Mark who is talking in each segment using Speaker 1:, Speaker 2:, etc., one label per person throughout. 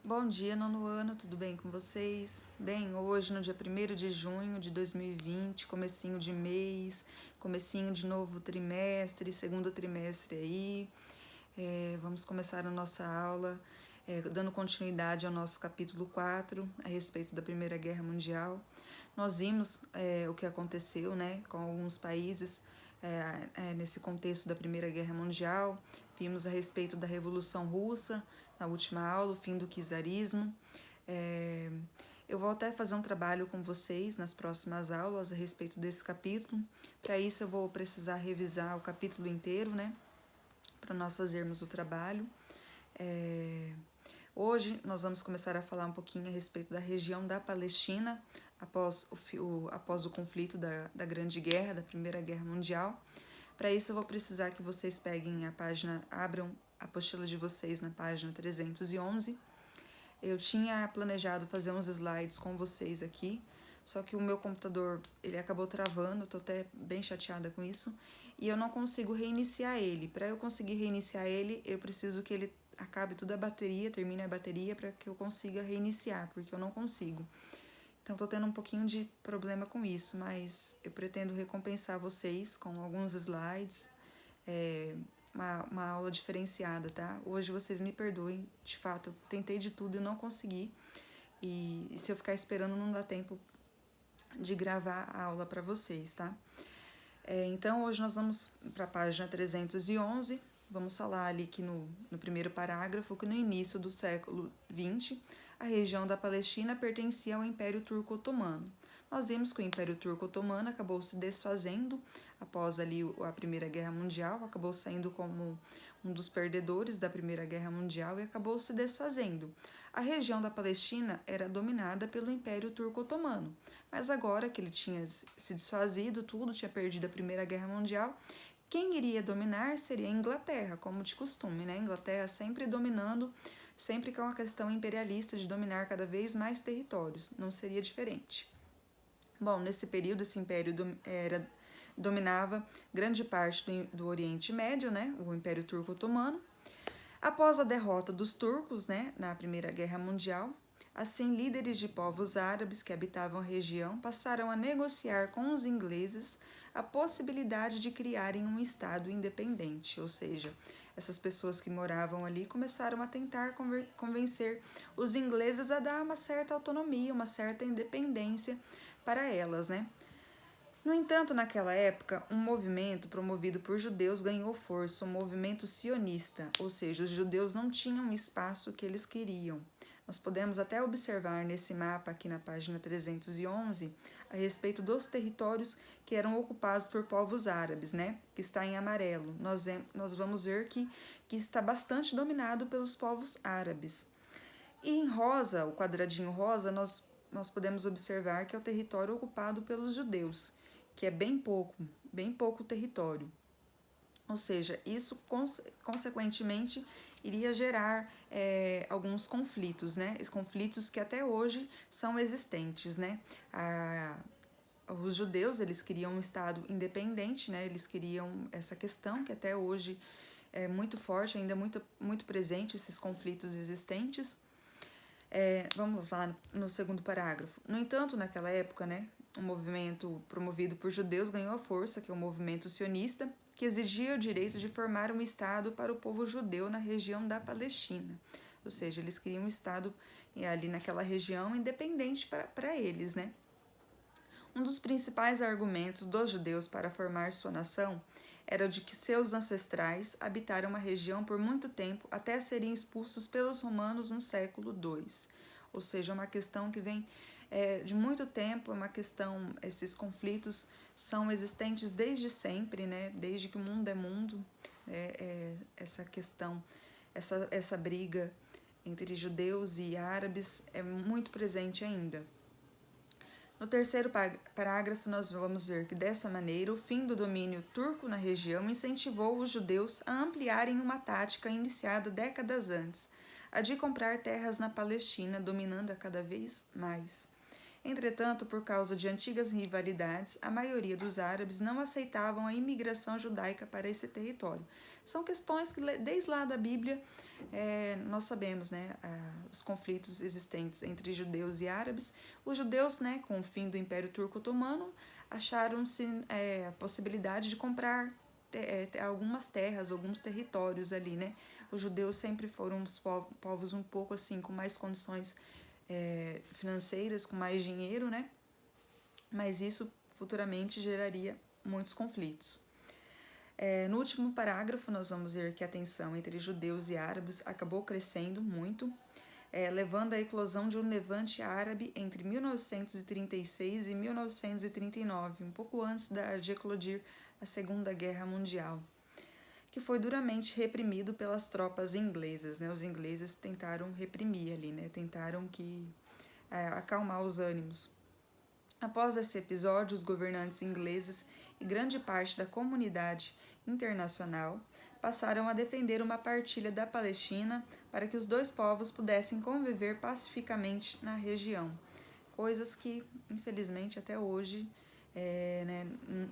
Speaker 1: Bom dia, nono ano, tudo bem com vocês? Bem, hoje no dia 1º de junho de 2020, comecinho de mês, comecinho de novo trimestre, segundo trimestre aí, vamos começar a nossa aula dando continuidade ao nosso capítulo 4, a respeito da Primeira Guerra Mundial. Nós vimos o que aconteceu, né, com alguns países nesse contexto da Primeira Guerra Mundial, vimos a respeito da Revolução Russa, na última aula, o fim do czarismo. Eu vou até fazer um trabalho com vocês nas próximas aulas a respeito desse capítulo. Para isso eu vou precisar revisar o capítulo inteiro, né? Para nós fazermos o trabalho. Hoje nós vamos começar a falar um pouquinho a respeito da região da Palestina após o conflito da Grande Guerra, da Primeira Guerra Mundial. Para isso eu vou precisar que vocês peguem a página, abram a apostila de vocês na página 311. Eu tinha planejado fazer uns slides com vocês aqui, só que o meu computador ele acabou travando, tô até bem chateada com isso, e eu não consigo reiniciar ele. Para eu conseguir reiniciar ele, eu preciso que ele acabe toda a bateria, termine a bateria para que eu consiga reiniciar, porque eu não consigo. Então tô tendo um pouquinho de problema com isso, mas eu pretendo recompensar vocês com alguns slides, uma aula diferenciada, tá? Hoje vocês me perdoem, de fato, eu tentei de tudo e não consegui. E se eu ficar esperando não dá tempo de gravar a aula para vocês, tá? Então hoje nós vamos para a página 311, vamos falar ali que no primeiro parágrafo que no início do século XX a região da Palestina pertencia ao Império Turco-Otomano. Nós vimos que o Império Turco-Otomano acabou se desfazendo após ali a Primeira Guerra Mundial, acabou saindo como um dos perdedores da Primeira Guerra Mundial e acabou se desfazendo. A região da Palestina era dominada pelo Império Turco-Otomano, mas agora que ele tinha se desfazido, tudo tinha perdido a Primeira Guerra Mundial, quem iria dominar seria a Inglaterra, como de costume, né? A Inglaterra sempre dominando, sempre com a questão imperialista de dominar cada vez mais territórios, não seria diferente. Bom, nesse período esse império dominava grande parte do Oriente Médio, né? O Império Turco-Otomano. Após a derrota dos turcos, né, na Primeira Guerra Mundial, assim líderes de povos árabes que habitavam a região passaram a negociar com os ingleses a possibilidade de criarem um estado independente, ou seja, essas pessoas que moravam ali começaram a tentar convencer os ingleses a dar uma certa autonomia, uma certa independência para elas, né? No entanto, naquela época, um movimento promovido por judeus ganhou força, um movimento sionista, ou seja, os judeus não tinham o espaço que eles queriam. Nós podemos até observar nesse mapa aqui na página 311 a respeito dos territórios que eram ocupados por povos árabes, né? Que está em amarelo. Nós vamos ver que está bastante dominado pelos povos árabes. E em rosa, o quadradinho rosa, nós podemos observar que é o território ocupado pelos judeus, que é bem pouco território. Ou seja, isso consequentemente iria gerar alguns conflitos, né? Conflitos que até hoje são existentes, né? Os judeus, eles queriam um estado independente, né? Eles queriam essa questão que até hoje é muito forte, ainda muito presente, esses conflitos existentes. Vamos lá no segundo parágrafo. No entanto, naquela época, né, um movimento promovido por judeus ganhou a força, que é o movimento sionista, que exigia o direito de formar um estado para o povo judeu na região da Palestina. Ou seja, eles queriam um estado ali naquela região independente para eles, né? Um dos principais argumentos dos judeus para formar sua nação era o de que seus ancestrais habitaram uma região por muito tempo até serem expulsos pelos romanos no século II. Ou seja, uma questão que vem de muito tempo, é uma questão, esses conflitos são existentes desde sempre, né? Desde que o mundo é mundo, essa questão, essa briga entre judeus e árabes é muito presente ainda. No terceiro parágrafo, nós vamos ver que, dessa maneira, o fim do domínio turco na região incentivou os judeus a ampliarem uma tática iniciada décadas antes, a de comprar terras na Palestina, dominando-a cada vez mais. Entretanto, por causa de antigas rivalidades, a maioria dos árabes não aceitavam a imigração judaica para esse território. São questões que desde lá da Bíblia nós sabemos, né, os conflitos existentes entre judeus e árabes. Os judeus, né, com o fim do Império Turco-Otomano, acharam-se a possibilidade de comprar algumas terras, alguns territórios ali, né. Os judeus sempre foram os povos um pouco assim, com mais condições financeiras, com mais dinheiro, né, mas isso futuramente geraria muitos conflitos. No último parágrafo, nós vamos ver que a tensão entre judeus e árabes acabou crescendo muito, levando à eclosão de um levante árabe entre 1936 e 1939, um pouco antes de eclodir a Segunda Guerra Mundial, que foi duramente reprimido pelas tropas inglesas, né? Os ingleses tentaram reprimir ali, né? Tentaram acalmar os ânimos. Após esse episódio, os governantes ingleses e grande parte da comunidade internacional passaram a defender uma partilha da Palestina para que os dois povos pudessem conviver pacificamente na região. Coisas que, infelizmente, até hoje,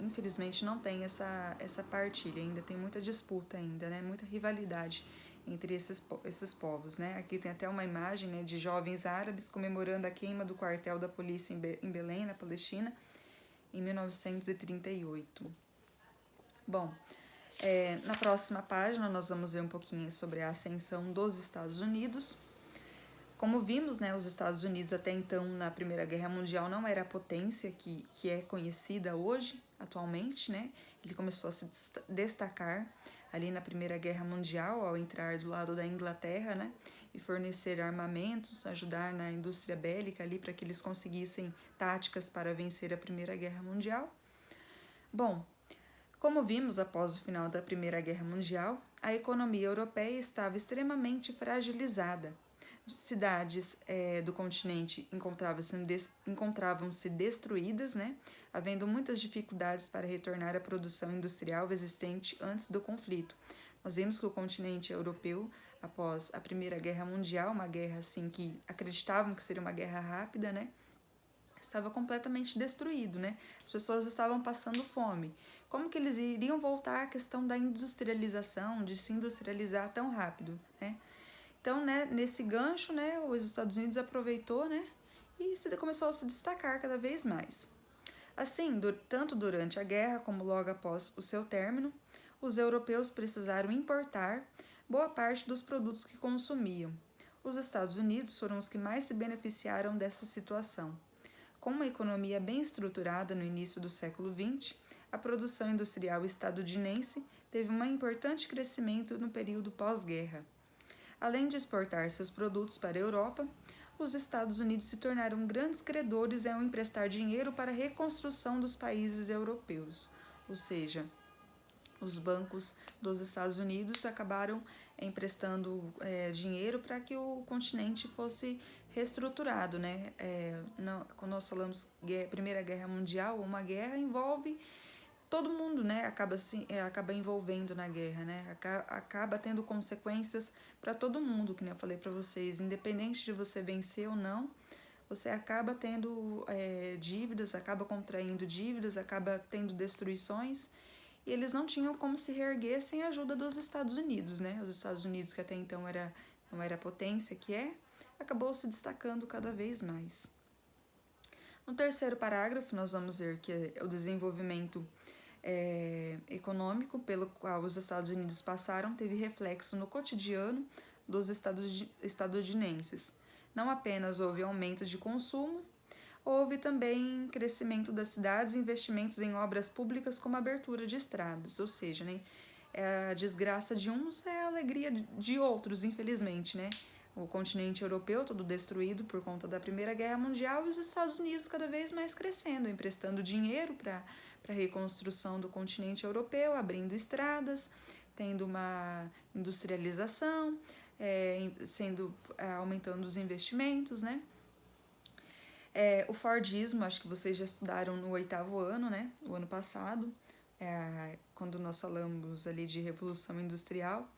Speaker 1: infelizmente não tem essa partilha, ainda tem muita disputa ainda, né? Muita rivalidade entre esses povos, né? Aqui tem até uma imagem, né, de jovens árabes comemorando a queima do quartel da polícia em Belém, na Palestina, em 1938. Bom, na próxima página nós vamos ver um pouquinho sobre a ascensão dos Estados Unidos. Como vimos, né, os Estados Unidos até então, na Primeira Guerra Mundial, não era a potência que é conhecida hoje, atualmente, né? Ele começou a se destacar ali na Primeira Guerra Mundial, ao entrar do lado da Inglaterra, né? E fornecer armamentos, ajudar na indústria bélica ali para que eles conseguissem táticas para vencer a Primeira Guerra Mundial. Bom, como vimos após o final da Primeira Guerra Mundial, a economia europeia estava extremamente fragilizada. Cidades do continente encontravam-se destruídas, né, havendo muitas dificuldades para retornar à produção industrial existente antes do conflito. Nós vimos que o continente europeu, após a Primeira Guerra Mundial, uma guerra assim que acreditavam que seria uma guerra rápida, né, estava completamente destruído, né? As pessoas estavam passando fome. Como que eles iriam voltar à questão da industrialização, de se industrializar tão rápido, né? Então, né, nesse gancho, né, os Estados Unidos aproveitou, né, e começou a se destacar cada vez mais. Assim, tanto durante a guerra como logo após o seu término, os europeus precisaram importar boa parte dos produtos que consumiam. Os Estados Unidos foram os que mais se beneficiaram dessa situação. Com uma economia bem estruturada no início do século XX, a produção industrial estadunidense teve um importante crescimento no período pós-guerra. Além de exportar seus produtos para a Europa, os Estados Unidos se tornaram grandes credores ao emprestar dinheiro para a reconstrução dos países europeus, ou seja, os bancos dos Estados Unidos acabaram emprestando dinheiro para que o continente fosse reestruturado, né? Quando nós falamos Primeira Guerra Mundial, uma guerra envolve todo mundo, né, acaba envolvendo na guerra, né, acaba tendo consequências para todo mundo, que nem eu falei para vocês, independente de você vencer ou não, você acaba tendo dívidas, acaba contraindo dívidas, acaba tendo destruições, e eles não tinham como se reerguer sem a ajuda dos Estados Unidos, né, os Estados Unidos, que até então não era a potência que acabou se destacando cada vez mais. No terceiro parágrafo, nós vamos ver que o desenvolvimento econômico pelo qual os Estados Unidos passaram teve reflexo no cotidiano dos estadunidenses. Não apenas houve aumento de consumo, houve também crescimento das cidades e investimentos em obras públicas como a abertura de estradas, ou seja, né, a desgraça de uns é a alegria de outros, infelizmente, né? O continente europeu todo destruído por conta da Primeira Guerra Mundial e os Estados Unidos cada vez mais crescendo, emprestando dinheiro para a reconstrução do continente europeu, abrindo estradas, tendo uma industrialização, aumentando os investimentos, né? O Fordismo, acho que vocês já estudaram no 8º ano, né? O ano passado, quando nós falamos ali de Revolução Industrial.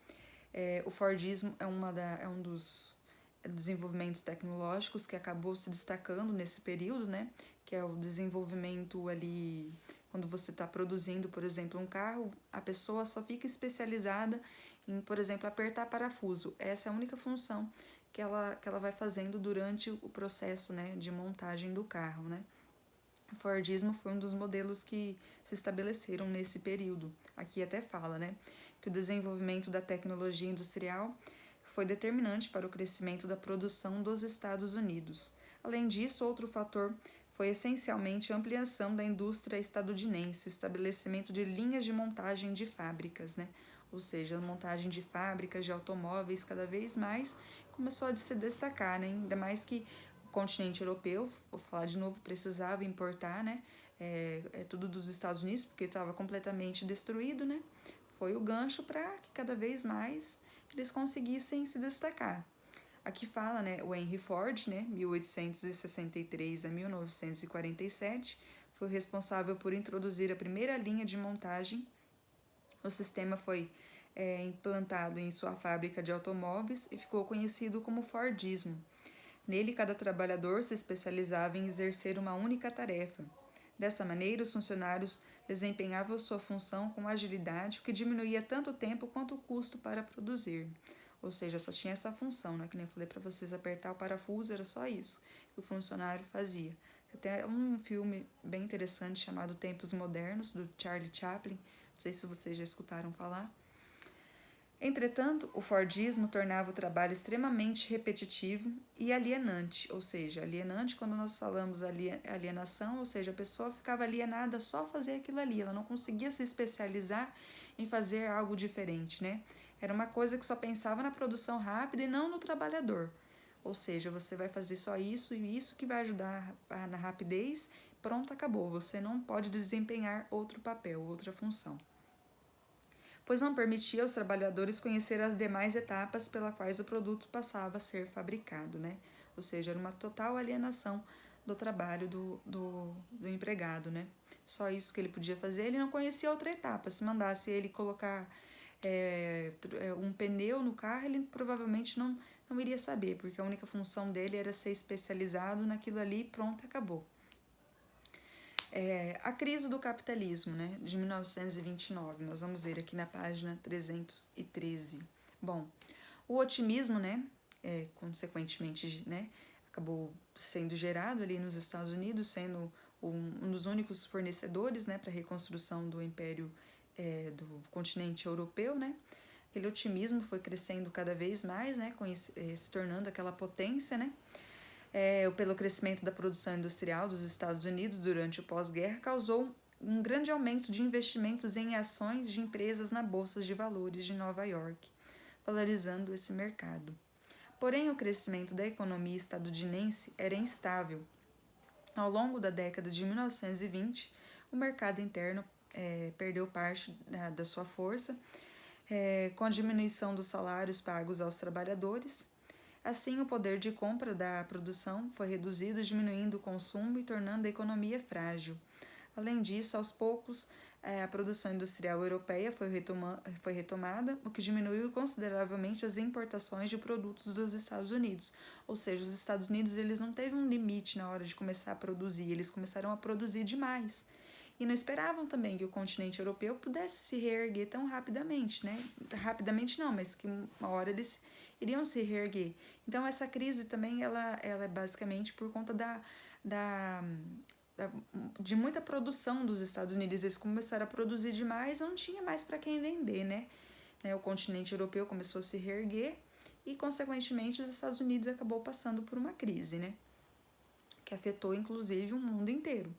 Speaker 1: O Fordismo é um dos desenvolvimentos tecnológicos que acabou se destacando nesse período, né? Que é o desenvolvimento ali Quando você está produzindo, por exemplo, um carro, a pessoa só fica especializada em, por exemplo, apertar parafuso. Essa é a única função que ela vai fazendo durante o processo, né, de montagem do carro, né. O Fordismo foi um dos modelos que se estabeleceram nesse período. Aqui até fala, né, que o desenvolvimento da tecnologia industrial foi determinante para o crescimento da produção dos Estados Unidos. Além disso, outro fator foi essencialmente a ampliação da indústria estadunidense, o estabelecimento de linhas de montagem de fábricas, né? Ou seja, a montagem de fábricas de automóveis cada vez mais começou a se destacar, né? Ainda mais que o continente europeu, vou falar de novo, precisava importar, né? Tudo dos Estados Unidos, porque estava completamente destruído, né? Foi o gancho para que cada vez mais eles conseguissem se destacar. Aqui fala, né, o Henry Ford, né, 1863 a 1947, foi o responsável por introduzir a primeira linha de montagem. O sistema foi implantado em sua fábrica de automóveis e ficou conhecido como Fordismo. Nele, cada trabalhador se especializava em exercer uma única tarefa. Dessa maneira, os funcionários desempenhavam sua função com agilidade, o que diminuía tanto o tempo quanto o custo para produzir. Ou seja, só tinha essa função, né? Que nem eu falei para vocês, apertar o parafuso, era só isso que o funcionário fazia. Até um filme bem interessante chamado Tempos Modernos, do Charlie Chaplin, não sei se vocês já escutaram falar. Entretanto, o Fordismo tornava o trabalho extremamente repetitivo e alienante, ou seja, alienante quando nós falamos alienação, ou seja, a pessoa ficava alienada só fazer aquilo ali, ela não conseguia se especializar em fazer algo diferente, né? Era uma coisa que só pensava na produção rápida e não no trabalhador. Ou seja, você vai fazer só isso e isso que vai ajudar na rapidez, pronto, acabou. Você não pode desempenhar outro papel, outra função. Pois não permitia aos trabalhadores conhecer as demais etapas pela quais o produto passava a ser fabricado, né? Ou seja, era uma total alienação do trabalho do empregado, né? Só isso que ele podia fazer, ele não conhecia outra etapa. Se mandasse ele colocar um pneu no carro, ele provavelmente não iria saber, porque a única função dele era ser especializado naquilo ali e pronto, acabou. A crise do capitalismo, né, de 1929, nós vamos ver aqui na página 313. Bom, o otimismo, né, consequentemente, né, acabou sendo gerado ali nos Estados Unidos, sendo um dos únicos fornecedores, né, para a reconstrução do império do continente europeu, né. Aquele otimismo foi crescendo cada vez mais, né, se tornando aquela potência, né. Pelo crescimento da produção industrial dos Estados Unidos durante o pós-guerra, causou um grande aumento de investimentos em ações de empresas na Bolsa de Valores de Nova York, valorizando esse mercado. Porém, o crescimento da economia estadunidense era instável. Ao longo da década de 1920, o mercado interno perdeu parte da sua força, com a diminuição dos salários pagos aos trabalhadores. Assim, o poder de compra da produção foi reduzido, diminuindo o consumo e tornando a economia frágil. Além disso, aos poucos, a produção industrial europeia foi retomada, o que diminuiu consideravelmente as importações de produtos dos Estados Unidos. Ou seja, os Estados Unidos eles não teve um limite na hora de começar a produzir, eles começaram a produzir demais. E não esperavam também que o continente europeu pudesse se reerguer tão rapidamente, né? Rapidamente não, mas que uma hora eles iriam se reerguer. Então, essa crise também ela é basicamente por conta de muita produção dos Estados Unidos. Eles começaram a produzir demais, não tinha mais para quem vender, né? O continente europeu começou a se reerguer e, consequentemente, os Estados Unidos acabou passando por uma crise, né? Que afetou, inclusive, o mundo inteiro.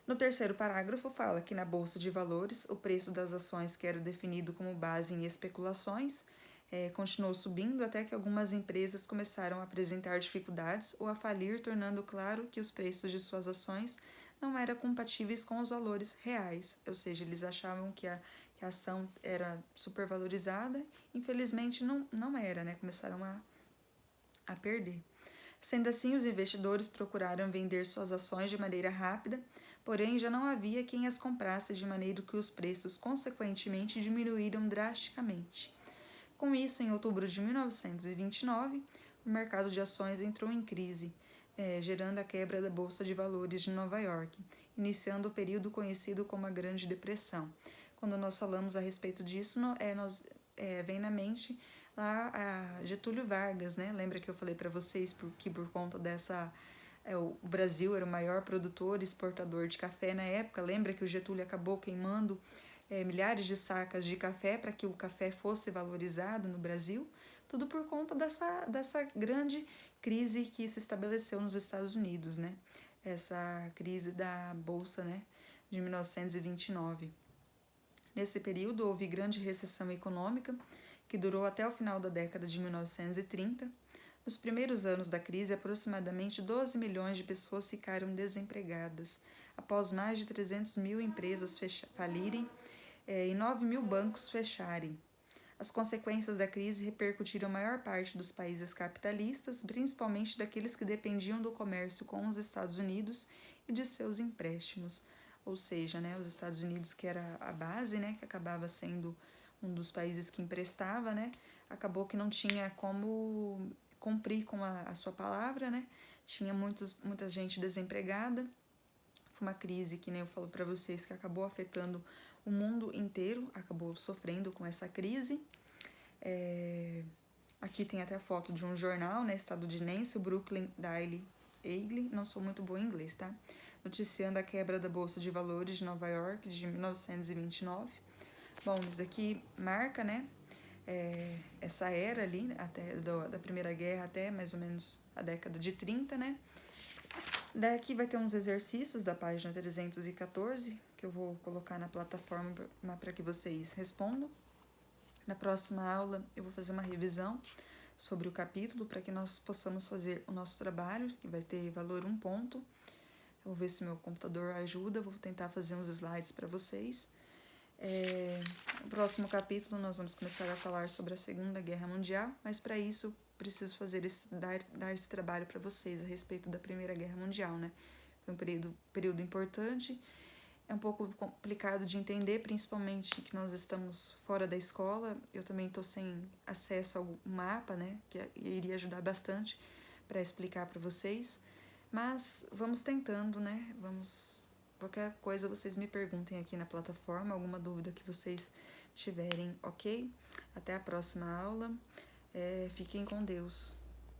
Speaker 1: No terceiro parágrafo fala que na Bolsa de Valores, o preço das ações que era definido como base em especulações continuou subindo até que algumas empresas começaram a apresentar dificuldades ou a falir, tornando claro que os preços de suas ações não eram compatíveis com os valores reais, ou seja, eles achavam que a ação era supervalorizada, infelizmente não era, né? Começaram a perder. Sendo assim, os investidores procuraram vender suas ações de maneira rápida, porém já não havia quem as comprasse de maneira que os preços, consequentemente, diminuíram drasticamente. Com isso, em outubro de 1929, o mercado de ações entrou em crise, gerando a quebra da Bolsa de Valores de Nova York, iniciando o período conhecido como a Grande Depressão. Quando nós falamos a respeito disso, vem na mente lá a Getúlio Vargas, né? Lembra que eu falei para vocês que por conta dessa o Brasil era o maior produtor e exportador de café na época. Lembra que o Getúlio acabou queimando milhares de sacas de café para que o café fosse valorizado no Brasil? Tudo por conta dessa grande crise que se estabeleceu nos Estados Unidos, né? Essa crise da Bolsa, né? De 1929. Nesse período, houve grande recessão econômica, que durou até o final da década de 1930. Nos primeiros anos da crise, aproximadamente 12 milhões de pessoas ficaram desempregadas, após mais de 300 mil empresas falirem e 9 mil bancos fecharem. As consequências da crise repercutiram a maior parte dos países capitalistas, principalmente daqueles que dependiam do comércio com os Estados Unidos e de seus empréstimos. Ou seja, né, os Estados Unidos, que era a base, né, que acabava sendo um dos países que emprestava, né, acabou que não tinha como cumprir com a sua palavra, né, tinha muita gente desempregada. Foi uma crise, que nem eu falo para vocês, que acabou afetando o mundo inteiro, acabou sofrendo com essa crise. Aqui tem até a foto de um jornal, né, estadunidense, o Brooklyn Daily, não sou muito boa em inglês, tá? Noticiando a quebra da Bolsa de Valores de Nova York de 1929. Bom, isso aqui marca, né, essa era ali, né, até da Primeira Guerra até mais ou menos a década de 30, né? Daqui vai ter uns exercícios da página 314, que eu vou colocar na plataforma para que vocês respondam. Na próxima aula eu vou fazer uma revisão sobre o capítulo para que nós possamos fazer o nosso trabalho, que vai ter valor 1 ponto. Eu vou ver se meu computador ajuda, vou tentar fazer uns slides para vocês. No próximo capítulo nós vamos começar a falar sobre a Segunda Guerra Mundial, mas para isso preciso dar esse trabalho para vocês a respeito da Primeira Guerra Mundial, né? Foi um período importante, é um pouco complicado de entender, principalmente que nós estamos fora da escola. Eu também estou sem acesso ao mapa, né? Que iria ajudar bastante para explicar para vocês, mas vamos tentando, né? Qualquer coisa vocês me perguntem aqui na plataforma, alguma dúvida que vocês tiverem, ok? Até a próxima aula. Fiquem com Deus.